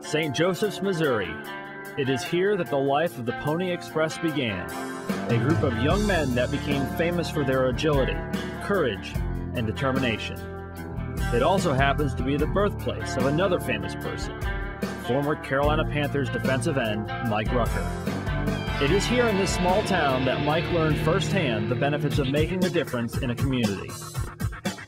St. Joseph's, Missouri. It is here that the life of the Pony Express began, a group of young men that became famous for their agility, courage, and determination. It also happens to be the birthplace of another famous person, former Carolina Panthers defensive end Mike Rucker. It is here in this small town that Mike learned firsthand the benefits of making a difference in a community.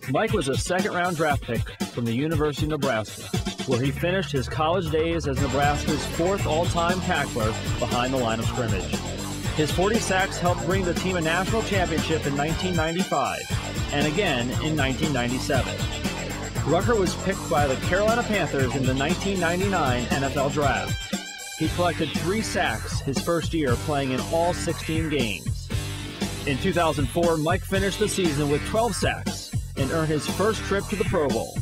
Mike was a second-round draft pick from the University of Nebraska, where he finished his college days as Nebraska's fourth all-time tackler behind the line of scrimmage. His 40 sacks helped bring the team a national championship in 1995 and again in 1997. Rucker was picked by the Carolina Panthers in the 1999 NFL Draft. He collected 3 sacks his first year playing in all 16 games. In 2004, Mike finished the season with 12 sacks and earned his first trip to the Pro Bowl.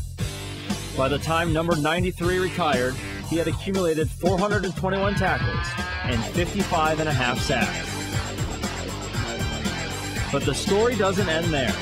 By the time number 93 retired, he had accumulated 421 tackles and 55.5 sacks. But the story doesn't end there.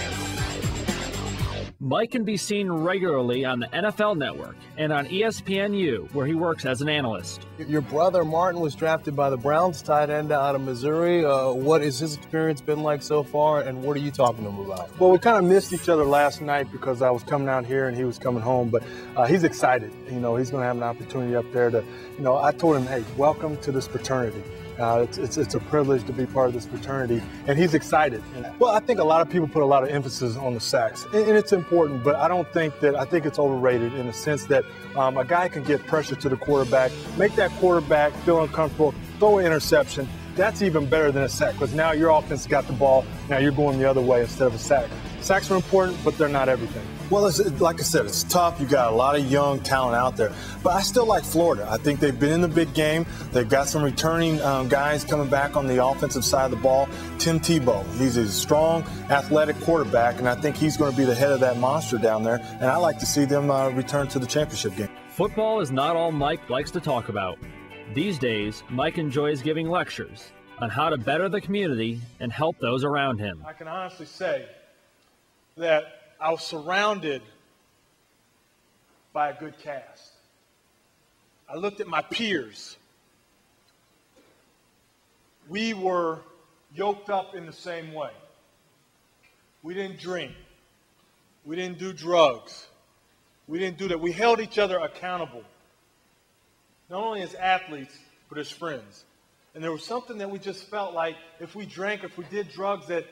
Mike can be seen regularly on the NFL Network and on ESPNU, where he works as an analyst. Your brother Martin was drafted by the Browns, tight end out of Missouri. What has his experience been like so far, and what are you talking to him about? Well, we kind of missed each other last night because I was coming out here and he was coming home, but he's excited. You know, he's going to have an opportunity up there to, you know, I told him, hey, welcome to this fraternity. It's a privilege to be part of this fraternity, and he's excited. Well, I think a lot of people put a lot of emphasis on the sacks, and it's important, but I think it's overrated in the sense that a guy can get pressure to the quarterback, make that quarterback feel uncomfortable, throw an interception. That's even better than a sack, because now your offense got the ball, now you're going the other way instead of a sack. Sacks are important, but they're not everything. Well, like I said, it's tough. You got a lot of young talent out there. But I still like Florida. I think they've been in the big game. They've got some returning guys coming back on the offensive side of the ball. Tim Tebow, he's a strong, athletic quarterback, and I think he's going to be the head of that monster down there. And I like to see them return to the championship game. Football is not all Mike likes to talk about. These days, Mike enjoys giving lectures on how to better the community and help those around him. I can honestly say that I was surrounded by a good cast. I looked at my peers. We were yoked up in the same way. We didn't drink. We didn't do drugs. We didn't do that. We held each other accountable, not only as athletes, but as friends. And there was something that we just felt like if we drank, if we did drugs, that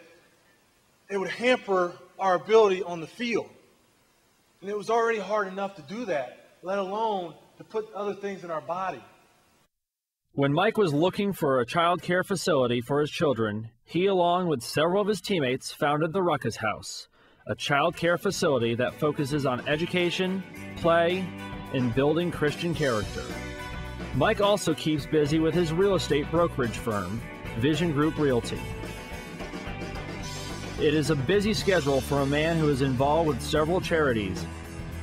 it would hamper our ability on the field. And it was already hard enough to do that, let alone to put other things in our body. When Mike was looking for a child care facility for his children, he, along with several of his teammates, founded the Ruckus House, a child care facility that focuses on education, play, and building Christian character. Mike also keeps busy with his real estate brokerage firm, Vision Group Realty. It is a busy schedule for a man who is involved with several charities,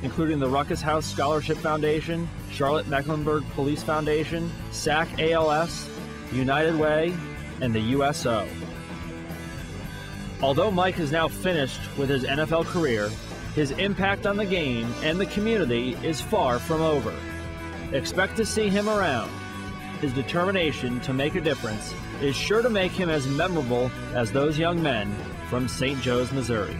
including the Ruckus House Scholarship Foundation, Charlotte Mecklenburg Police Foundation, SAC ALS, United Way, and the USO. Although Mike is now finished with his NFL career, his impact on the game and the community is far from over. Expect to see him around. His determination to make a difference is sure to make him as memorable as those young men from St. Joe's, Missouri.